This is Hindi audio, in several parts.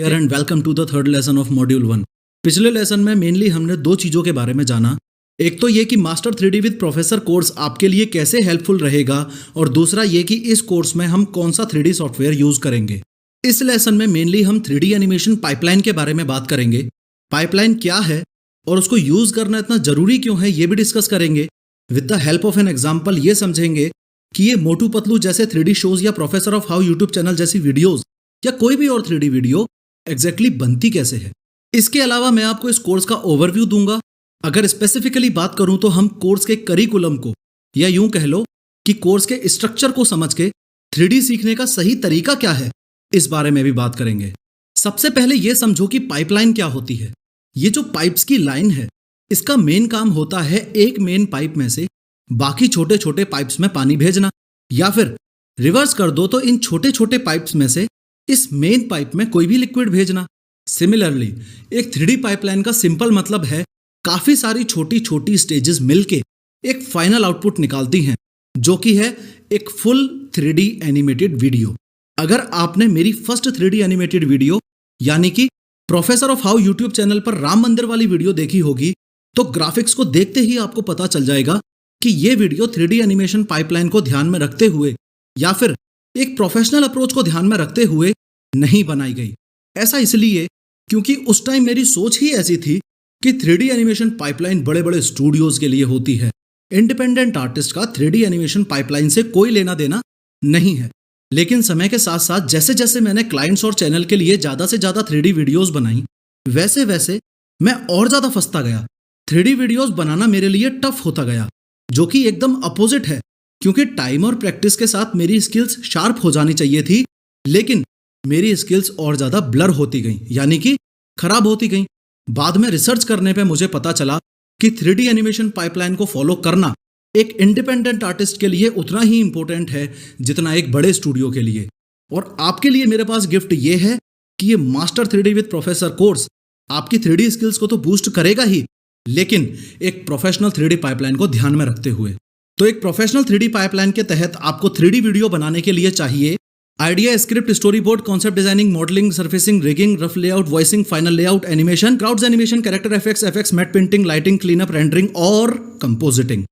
Hair and welcome to the third lesson of module 1। पिछले लेसन में मेनली हमने दो चीज़ों के बारे में जाना। एक तो ये कि master 3D with professor course आपके लिए कैसे हेल्पफुल रहेगा और दूसरा ये कि इस कोर्स में हम कौन सा 3D सॉफ्टवेयर यूज़ करेंगे। इस लेसन में मेनली हम 3D एनिमेशन पाइपलाइन के बारे में बात करेंगे। पाइपलाइन क्या है और उसको यूज़ करना इतना ज़रूरी क्यों है ये भी डिस्कस करेंगे। With the help of an example ये समझेंगे कि ये मोटू पतलू जैसे 3D शोज या professor of how YouTube channel जैसी वीडियोज़ या कोई भी और 3D वीडियो एग्जैक्टली बनती कैसे है। इसके अलावा मैं आपको इस कोर्स का ओवरव्यू दूंगा। अगर स्पेसिफिकली बात करूं तो हम कोर्स के करिकुलम को या यूं कह लो कि कोर्स के स्ट्रक्चर को समझ के 3D सीखने का सही तरीका क्या है इस बारे में भी बात करेंगे। सबसे पहले यह समझो कि पाइपलाइन क्या होती है। ये जो पाइप्स की लाइन है इसका मेन काम होता है एक मेन पाइप में से बाकी छोटे छोटे पाइप्स में पानी भेजना, या फिर रिवर्स कर दो तो इन छोटे छोटे पाइप्स में से इस मेन पाइप में कोई भी लिक्विड भेजना। सिमिलरली एक 3D पाइपलाइन का सिंपल मतलब है काफी सारी छोटी छोटी स्टेजेस मिलके एक फाइनल आउटपुट निकालती हैं जो कि है एक फुल 3D एनिमेटेड वीडियो। अगर आपने मेरी फर्स्ट 3D एनिमेटेड वीडियो यानी कि professor of how YouTube channel पर राम मंदिर वाली वीडियो देखी होगी तो ग्राफिक्स को देखते ही आपको पता चल जाएगा कि ये वीडियो 3D एनिमेशन पाइपलाइन को ध्यान में रखते हुए या फिर एक प्रोफेशनल अप्रोच को ध्यान में रखते हुए नहीं बनाई गई। ऐसा इसलिए क्योंकि उस टाइम मेरी सोच ही ऐसी थी कि 3D एनिमेशन पाइपलाइन बड़े बड़े स्टूडियोज के लिए होती है। इंडिपेंडेंट आर्टिस्ट का 3D एनिमेशन पाइपलाइन से कोई लेना देना नहीं है। लेकिन समय के साथ साथ जैसे जैसे मैंने क्लाइंट्स और चैनल के लिए ज्यादा से ज्यादा 3D वीडियोस बनाई वैसे वैसे मैं और ज्यादा फंसता गया। 3D वीडियोस बनाना मेरे लिए टफ होता गया, जो कि एकदम अपोजिट है क्योंकि टाइम और प्रैक्टिस के साथ मेरी स्किल्स शार्प हो जानी चाहिए थी, लेकिन मेरी स्किल्स और ज्यादा ब्लर होती गई यानी कि खराब होती गई। बाद में रिसर्च करने पे मुझे पता चला कि 3D एनिमेशन पाइपलाइन को फॉलो करना एक इंडिपेंडेंट आर्टिस्ट के लिए उतना ही इंपॉर्टेंट है जितना एक बड़े स्टूडियो के लिए। और आपके लिए मेरे पास गिफ्ट ये है कि ये master 3D with professor course आपकी 3D स्किल्स को तो बूस्ट करेगा ही, लेकिन एक प्रोफेशनल 3D पाइपलाइन को ध्यान में रखते हुए। तो एक प्रोफेशनल 3D पाइपलाइन के तहत आपको 3D वीडियो बनाने के लिए चाहिए idea, script, story board, concept designing, modelling, surfacing, rigging, rough layout, voicing, final layout, animation, crowds animation, character effects, matte painting, lighting, cleanup, rendering और compositing.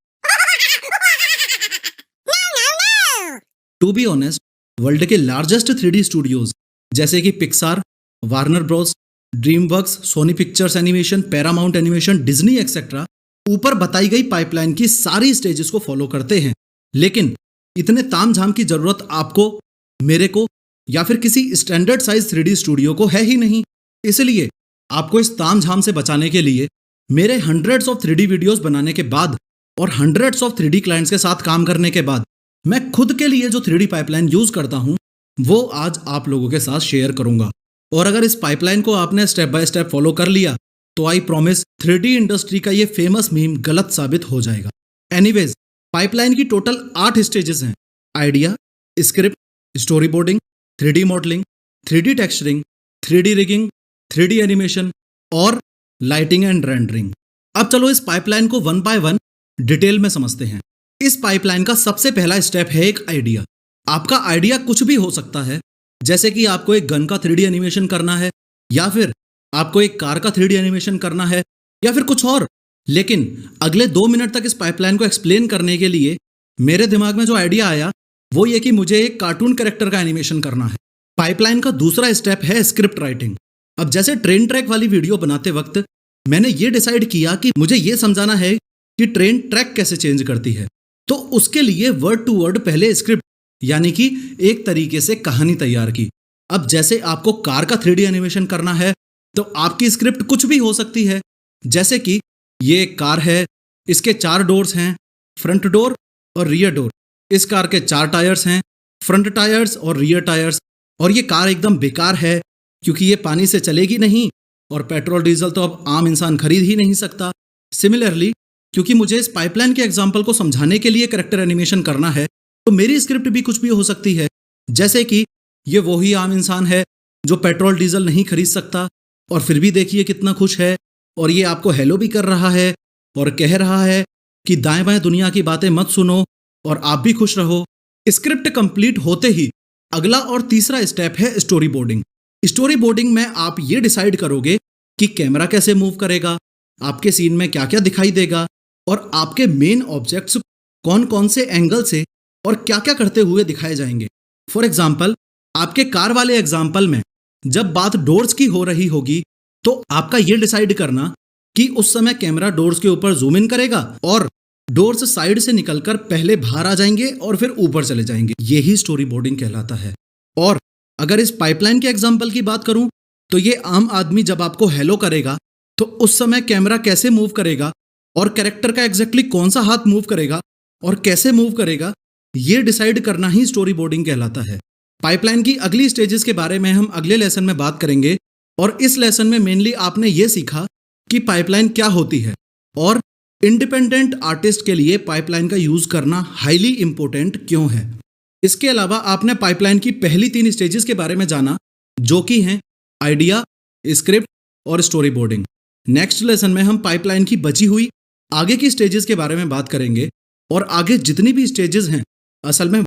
To be honest, world के लार्जेस्ट 3D स्टूडियोज जैसे कि Pixar, Warner Bros, DreamWorks, Sony Pictures animation, Paramount animation, Disney etcetera ऊपर बताई गई पाइपलाइन की सारी स्टेजेस को फॉलो करते हैं। लेकिन इतने तामझाम की जरूरत आपको, मेरे को या फिर किसी स्टैंडर्ड साइज 3D स्टूडियो को है ही नहीं। इसलिए आपको इस तामझाम से बचाने के लिए मेरे हंड्रेड्स ऑफ 3D वीडियोस बनाने के बाद और हंड्रेड्स ऑफ 3D क्लाइंट्स के साथ काम करने के बाद मैं खुद के लिए जो 3D पाइपलाइन यूज करता हूं वो आज आप लोगों के साथ शेयर करूंगा। और अगर इस पाइपलाइन को आपने स्टेप बाय स्टेप फॉलो कर लिया तो आई प्रॉमिस 3D इंडस्ट्री का ये फेमस मीम गलत साबित हो जाएगा। एनीवेज, पाइपलाइन की टोटल 8 स्टेजेस हैं। Idea, script, story boarding, 3D modelling, 3D texturing, 3D rigging, 3D animation और लाइटिंग एंड रेंडरिंग। अब चलो इस पाइपलाइन को वन बाय वन डिटेल में समझते हैं। इस पाइपलाइन का सबसे पहला स्टेप है एक आइडिया। आपका आइडिया कुछ भी हो सकता है, जैसे कि आपको एक गन का 3D एनिमेशन करना है, या फिर आपको एक कार का 3D एनिमेशन करना है, या फिर कुछ और। लेकिन अगले 2 मिनट तक इस पाइपलाइन को एक्सप्लेन करने के लिए मेरे दिमाग में जो आइडिया आया वो ये कि मुझे एक कार्टून कैरेक्टर का एनिमेशन करना है। पाइपलाइन का दूसरा स्टेप है स्क्रिप्ट राइटिंग। अब जैसे ट्रेन ट्रैक वाली वीडियो बनाते वक्त मैंने ये डिसाइड किया कि मुझे ये समझाना है कि ट्रेन ट्रैक कैसे चेंज करती है, तो उसके लिए वर्ड टू वर्ड पहले स्क्रिप्ट यानी कि एक तरीके से कहानी तैयार की। अब जैसे आपको कार का 3D एनिमेशन करना है तो आपकी स्क्रिप्ट कुछ भी हो सकती है, जैसे कि ये एक कार है, इसके 4 डोर्स हैं, फ्रंट डोर और रियर डोर। इस कार के 4 टायर्स हैं, फ्रंट टायर्स और रियर टायर्स, और ये कार एकदम बेकार है क्योंकि ये पानी से चलेगी नहीं और पेट्रोल डीजल तो अब आम इंसान खरीद ही नहीं सकता। सिमिलरली क्योंकि मुझे इस पाइपलाइन के एग्जाम्पल को समझाने के लिए कैरेक्टर एनिमेशन करना है तो मेरी स्क्रिप्ट भी कुछ भी हो सकती है, जैसे कि ये वही आम इंसान है जो पेट्रोल डीजल नहीं खरीद सकता और फिर भी देखिए कितना खुश है, और ये आपको हेलो भी कर रहा है और कह रहा है कि दाएं बाएं दुनिया की बातें मत सुनो और आप भी खुश रहो। स्क्रिप्ट कंप्लीट होते ही अगला और तीसरा स्टेप है स्टोरी बोर्डिंग। स्टोरी बोर्डिंग में आप ये डिसाइड करोगे कि कैमरा कैसे मूव करेगा, आपके सीन में क्या क्या दिखाई देगा और आपके मेन ऑब्जेक्ट्स कौन कौन से एंगल से और क्या क्या करते हुए दिखाए जाएंगे। फॉर एग्जाम्पल, आपके कार वाले एग्जाम्पल में जब बात डोर्स की हो रही होगी तो आपका ये डिसाइड करना कि उस समय कैमरा डोर्स के ऊपर जूम इन करेगा और डोर्स साइड से निकलकर पहले बाहर आ जाएंगे और फिर ऊपर चले जाएंगे। यही स्टोरी बोर्डिंग कहलाता है। और अगर इस पाइपलाइन के एग्जाम्पल की बात करूं तो ये आम आदमी जब आपको हेलो करेगा तो उस समय कैमरा कैसे मूव करेगा और कैरेक्टर का एग्जैक्टली कौन सा हाथ मूव करेगा और कैसे मूव करेगा, ये डिसाइड करना ही स्टोरी बोर्डिंग कहलाता है। पाइपलाइन की अगली स्टेजेस के बारे में हम अगले लेसन में बात करेंगे और इस लेसन में मेनली आपने ये सीखा कि पाइपलाइन क्या होती है और इंडिपेंडेंट आर्टिस्ट के लिए पाइपलाइन का यूज करना हाईली इंपॉर्टेंट क्यों है। इसके अलावा आपने पाइपलाइन की पहली 3 स्टेजेस के बारे में जाना, जो कि हैं आइडिया, स्क्रिप्ट और स्टोरी बोर्डिंग। नेक्स्ट लेसन में हम पाइपलाइन की बची हुई आगे की स्टेजेस के बारे में बात करेंगे और आगे जितनी भी स्टेजेस हैं असल में